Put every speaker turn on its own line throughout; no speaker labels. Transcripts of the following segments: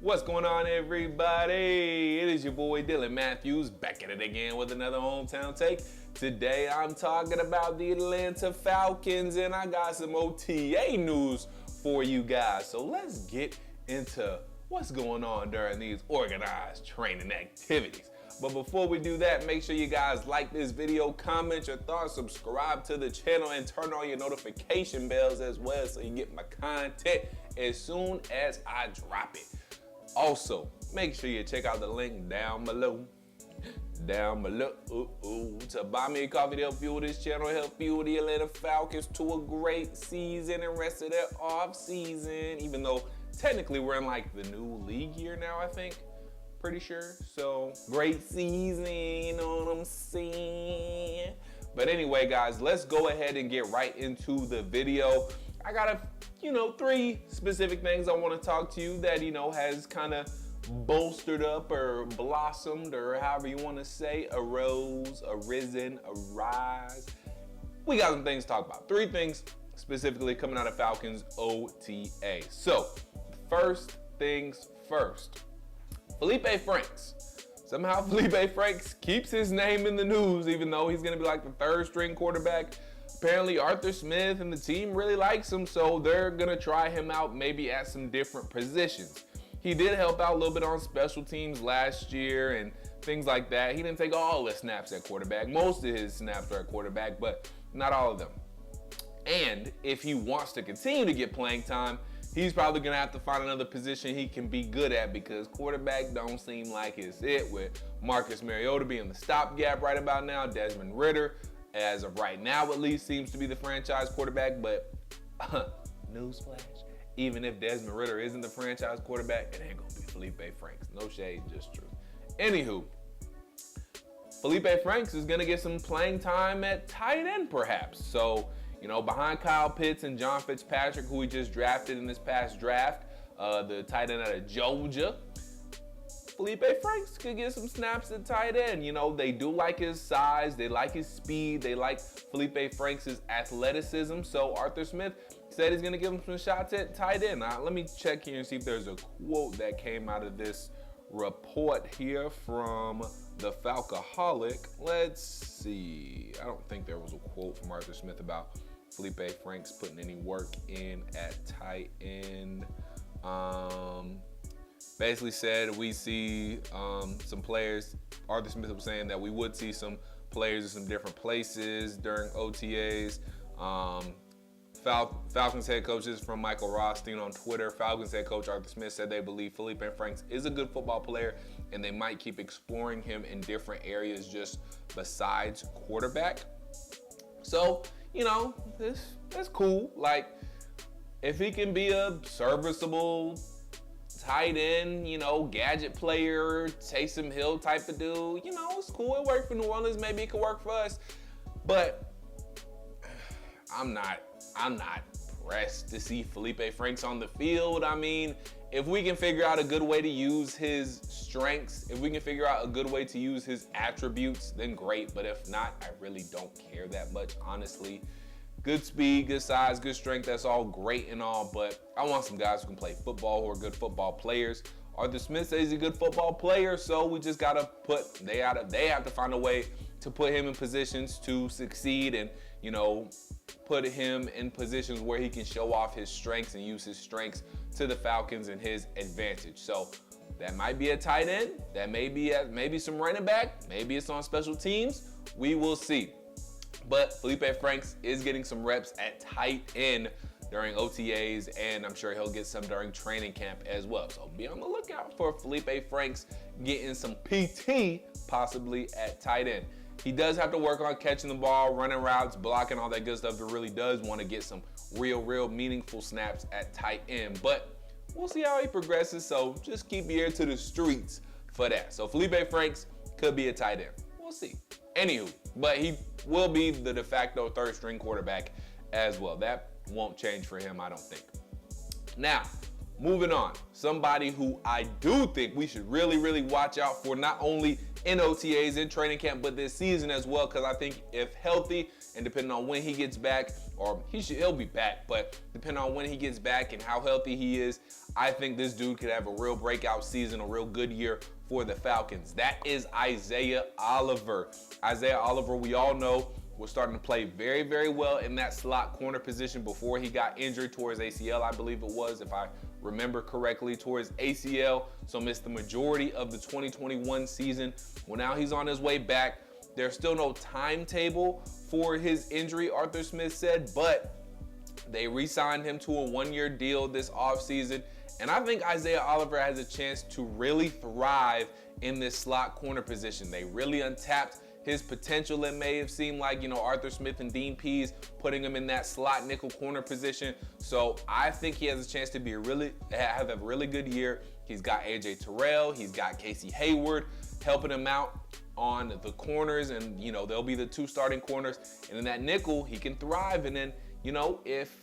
What's going on, everybody? It is your boy Dylan Mathews back at it again with another hometown take. Today I'm talking about the Atlanta Falcons, and I got some OTA news for you guys. So let's get into what's going on during these organized training activities. But before we do that, make sure you guys like this video, comment your thoughts, subscribe to the channel, and turn on your notification bells as well so you get my content as soon as I drop it. Also, make sure you check out the link down below to buy me a coffee to help fuel this channel, help fuel the Atlanta Falcons to a great season and rest of their off season, even though technically we're in like the new league year now, I think. Pretty sure. So great season, you know what I'm saying? But anyway, guys, let's go ahead and get right into the video. I got three specific things I want to talk to you that, has kind of bolstered up or blossomed or however you want to say, arose, arisen, arise. We got some things to talk about. Three things specifically coming out of Falcons OTA. So first things first. Feleipe Franks. Somehow Feleipe Franks keeps his name in the news, even though he's going to be like the third string quarterback. Apparently Arthur Smith and the team really likes him, so they're going to try him out maybe at some different positions. He did help out a little bit on special teams last year and things like that. He didn't take all the snaps at quarterback. Most of his snaps are at quarterback, but not all of them. And if he wants to continue to get playing time, he's probably going to have to find another position he can be good at, because quarterback don't seem like it's it, with Marcus Mariota being the stopgap right about now. Desmond Ridder, as of right now at least, seems to be the franchise quarterback. But newsflash, even if Desmond Ridder isn't the franchise quarterback, it ain't going to be Feleipe Franks. No shade, just truth. Anywho, Feleipe Franks is going to get some playing time at tight end perhaps. So, behind Kyle Pitts and John Fitzpatrick, who we just drafted in this past draft, the tight end out of Georgia, Feleipe Franks could get some snaps at tight end. They do like his size, they like his speed, they like Feleipe Franks' athleticism. So Arthur Smith said he's going to give him some shots at tight end. Now, let me check here and see if there's a quote that came out of this report here from the Falcoholic. Let's see. I don't think there was a quote from Arthur Smith about Feleipe Franks putting any work in at tight end. Basically said we see some players. Arthur Smith was saying that we would see some players in some different places during OTAs. Falcons head coaches from Michael Rothstein on Twitter. Falcons head coach Arthur Smith said they believe Feleipe Franks is a good football player, and they might keep exploring him in different areas just besides quarterback. So, that's cool. Like, if he can be a serviceable tight end, gadget player, Taysom Hill type of dude, it's cool. It worked for New Orleans. Maybe it could work for us. But I'm not pressed to see Feleipe Franks on the field. I mean, if we can figure out a good way to use his strengths, if we can figure out a good way to use his attributes, then great. But if not, I really don't care that much, honestly. Good speed, good size, good strength, that's all great and all, but I want some guys who can play football, who are good football players. Arthur Smith says he's a good football player, so we just gotta they have to find a way to put him in positions to succeed and, put him in positions where he can show off his strengths and use his strengths to the Falcons and his advantage. So that might be a tight end, that may be maybe some running back, maybe it's on special teams. We will see. But Feleipe Franks is getting some reps at tight end during OTAs, and I'm sure he'll get some during training camp as well. So be on the lookout for Feleipe Franks getting some PT possibly at tight end. He does have to work on catching the ball, running routes, blocking, all that good stuff. He really does want to get some real meaningful snaps at tight end. But we'll see how he progresses, so just keep your ear to the streets for that. So Feleipe Franks could be a tight end. We'll see. Anywho, but he will be the de facto third string quarterback as well. That won't change for him, I don't think. Now, moving on. Somebody who I do think we should really, really watch out for, not only in OTAs, in training camp, but this season as well, because I think if healthy, and depending on when he gets back, or he'll be back, but depending on when he gets back and how healthy he is, I think this dude could have a real breakout season, a real good year for the Falcons. That is Isaiah Oliver. Isaiah Oliver, we all know, was starting to play very, very well in that slot corner position before he got injured towards ACL, I believe it was, if I remember correctly, towards ACL. So missed the majority of the 2021 season. Well, now he's on his way back. There's still no timetable for his injury, Arthur Smith said, but they re-signed him to a one-year deal this offseason. And I think Isaiah Oliver has a chance to really thrive in this slot corner position. They really untapped his potential. It may have seemed like, Arthur Smith and Dean Pease putting him in that slot nickel corner position. So I think he has a chance to have a really good year. He's got AJ Terrell, he's got Casey Hayward helping him out on the corners, and they'll be the two starting corners. And in that nickel, he can thrive. And then, if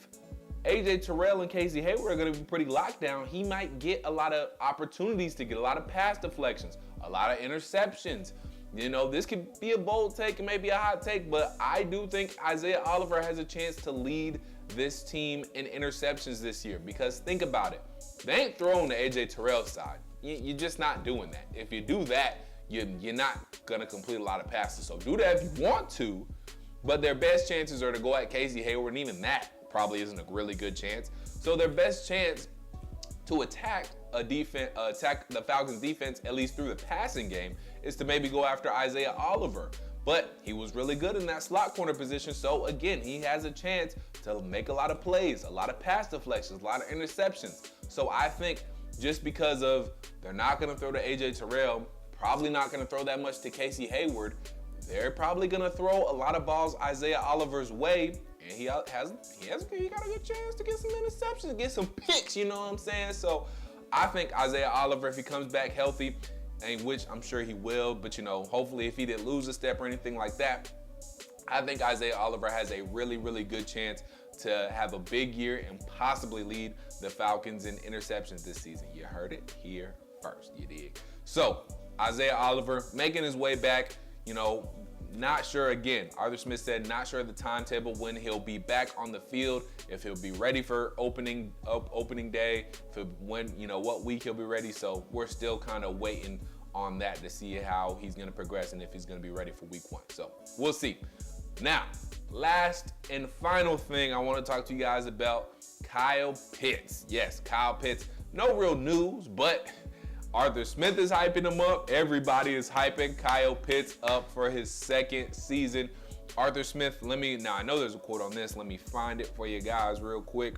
AJ Terrell and Casey Hayward are going to be pretty locked down, he might get a lot of opportunities to get a lot of pass deflections, a lot of interceptions. This could be a bold take and maybe a hot take, but I do think Isaiah Oliver has a chance to lead this team in interceptions this year, because think about it. They ain't throwing the AJ Terrell side. You're just not doing that. If you do that, you're not going to complete a lot of passes. So do that if you want to, but their best chances are to go at Casey Hayward, and even that probably isn't a really good chance. So their best chance to attack the Falcons defense, at least through the passing game, is to maybe go after Isaiah Oliver. But he was really good in that slot corner position, so again, he has a chance to make a lot of plays, a lot of pass deflections, a lot of interceptions. So I think just because of they're not going to throw to AJ Terrell, probably not going to throw that much to Casey Hayward, they're probably going to throw a lot of balls Isaiah Oliver's way, and he got a good chance to get some interceptions, get some picks, you know what I'm saying? So I think Isaiah Oliver, if he comes back healthy, and which I'm sure he will, but hopefully if he didn't lose a step or anything like that, I think Isaiah Oliver has a really, really good chance to have a big year and possibly lead the Falcons in interceptions this season. You heard it here first, you dig? So Isaiah Oliver making his way back, not sure again. Arthur Smith said not sure of the timetable when he'll be back on the field, if he'll be ready for opening day, what week he'll be ready. So we're still kind of waiting on that to see how he's going to progress and if he's going to be ready for week 1. So we'll see. Now, last and final thing I want to talk to you guys about, Kyle Pitts. Yes, Kyle Pitts. No real news, but Arthur Smith is hyping him up. Everybody is hyping Kyle Pitts up for his second season. Arthur Smith, now I know there's a quote on this. Let me find it for you guys real quick.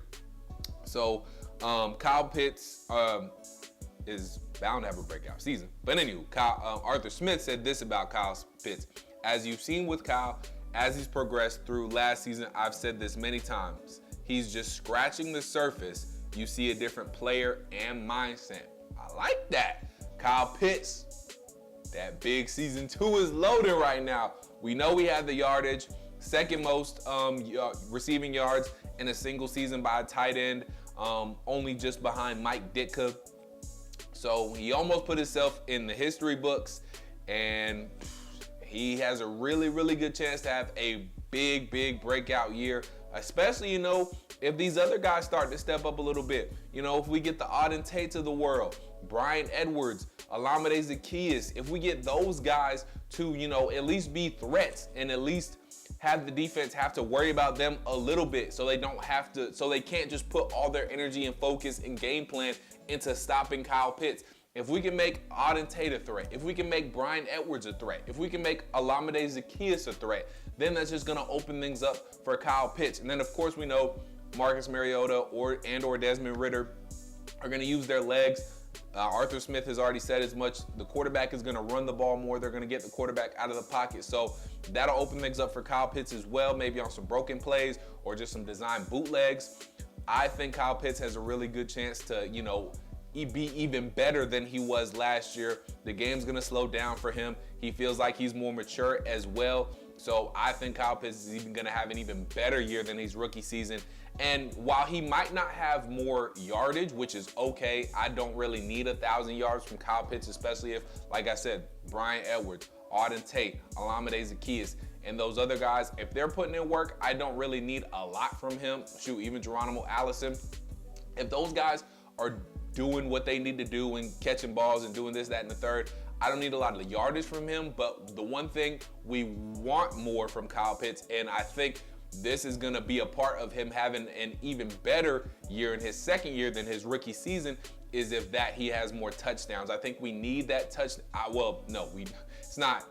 So Kyle Pitts is bound to have a breakout season. But anyway, Arthur Smith said this about Kyle Pitts. As you've seen with Kyle, as he's progressed through last season, I've said this many times, he's just scratching the surface. You see a different player and mindset. I like that. Kyle Pitts, that big season 2 is loaded right now. We know we have the yardage, second most receiving yards in a single season by a tight end, only just behind Mike Ditka. So he almost put himself in the history books, and he has a really, really good chance to have a big, big breakout year, especially, if these other guys start to step up a little bit. If we get the Auden Tates of the world, Brian Edwards, Olamide Zaccheaus, if we get those guys to, at least be threats and at least have the defense have to worry about them a little bit so they can't just put all their energy and focus and game plan into stopping Kyle Pitts. If we can make Auden Tate a threat, if we can make Brian Edwards a threat, if we can make Olamide Zaccheaus a threat, then that's just going to open things up for Kyle Pitts. And then, of course, we know Marcus Mariota or Desmond Ridder are going to use their legs. Arthur Smith has already said as much. The quarterback is going to run the ball more. They're going to get the quarterback out of the pocket. So that'll open things up for Kyle Pitts as well, maybe on some broken plays or just some design bootlegs. I think Kyle Pitts has a really good chance to, be even better than he was last year. The game's going to slow down for him. He feels like he's more mature as well. So I think Kyle Pitts is even going to have an even better year than his rookie season. And while he might not have more yardage, which is okay, I don't really need 1,000 yards from Kyle Pitts, especially if, like I said, Brian Edwards, Auden Tate, Olamide Zaccheaus, and those other guys, if they're putting in work, I don't really need a lot from him. Shoot, even Geronimo Allison. If those guys are doing what they need to do and catching balls and doing this, that, and the third, I don't need a lot of the yardage from him. But the one thing we want more from Kyle Pitts, and I think this is going to be a part of him having an even better year in his second year than his rookie season, is if that he has more touchdowns. I think we need that it's not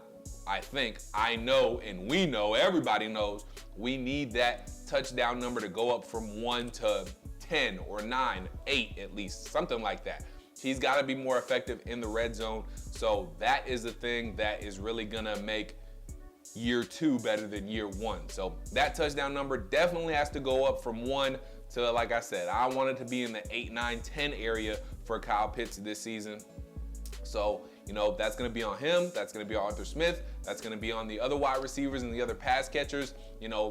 I think, I know, and we know, everybody knows, we need that touchdown number to go up from 1 to 10 or 9, 8 at least, something like that. He's got to be more effective in the red zone. So that is the thing that is really going to make year 2 better than year 1. So that touchdown number definitely has to go up from 1 to, like I said, I want it to be in the 8, 9, 10 area for Kyle Pitts this season. So, that's going to be on him. That's going to be on Arthur Smith. That's going to be on the other wide receivers and the other pass catchers,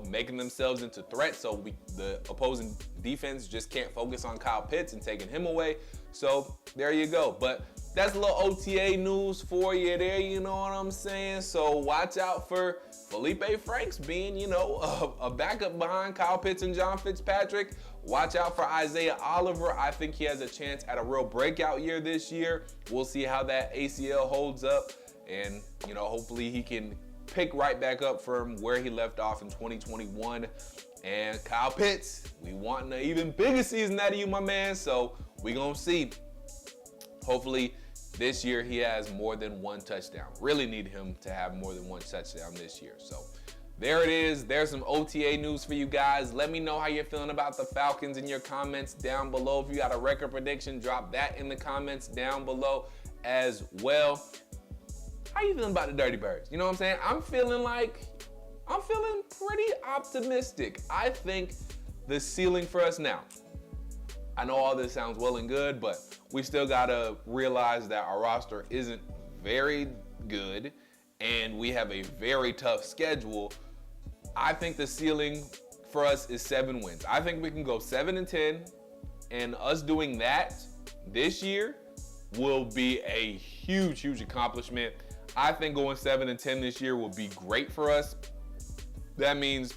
making themselves into threats. So the opposing defense just can't focus on Kyle Pitts and taking him away. So there you go. But that's a little OTA news for you there, you know what I'm saying? So watch out for Feleipe Franks being, a backup behind Kyle Pitts and John Fitzpatrick. Watch out for Isaiah Oliver. I think he has a chance at a real breakout year this year. We'll see how that ACL holds up. And, hopefully he can pick right back up from where he left off in 2021. And Kyle Pitts, we want an even bigger season out of you, my man. So we're going to see. Hopefully this year he has more than 1 touchdown. Really need him to have more than 1 touchdown this year. So there it is. There's some OTA news for you guys. Let me know how you're feeling about the Falcons in your comments down below. If you got a record prediction, drop that in the comments down below as well. How you feeling about the Dirty Birds? You know what I'm saying? I'm feeling pretty optimistic. I think the ceiling for us now, I know all this sounds well and good, but we still gotta realize that our roster isn't very good and we have a very tough schedule. I think the ceiling for us is 7 wins. I think we can go 7-10, and us doing that this year will be a huge, huge accomplishment. I think going 7-10 this year will be great for us. That means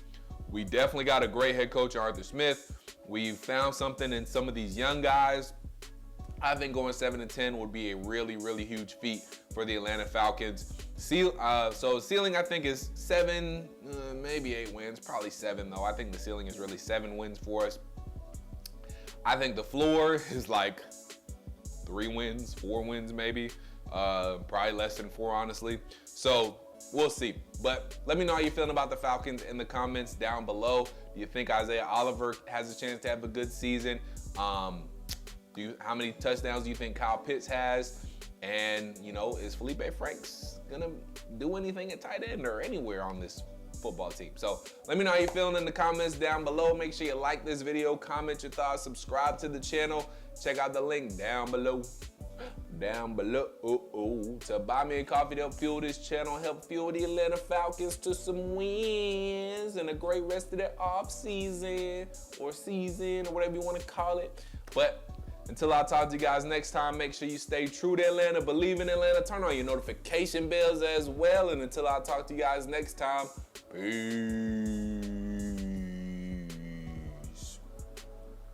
we definitely got a great head coach, Arthur Smith. We've found something in some of these young guys. I think going 7-10 would be a really, really huge feat for the Atlanta Falcons. So ceiling I think is 7, maybe 8 wins, probably 7 though. I think the ceiling is really 7 wins for us. I think the floor is like 3 wins, 4 wins maybe. Probably less than 4, honestly. So we'll see. But let me know how you're feeling about the Falcons in the comments down below. Do you think Isaiah Oliver has a chance to have a good season? How many touchdowns do you think Kyle Pitts has? And, is Feleipe Franks gonna do anything at tight end or anywhere on this football team? So let me know how you're feeling in the comments down below. Make sure you like this video, comment your thoughts, subscribe to the channel. Check out the link down below. To buy me a coffee to help fuel this channel, help fuel the Atlanta Falcons to some wins and a great rest of their off season or whatever you want to call it. But until I talk to you guys next time, make sure you stay true to Atlanta, believe in Atlanta, turn on your notification bells as well. And until I talk to you guys next time, peace.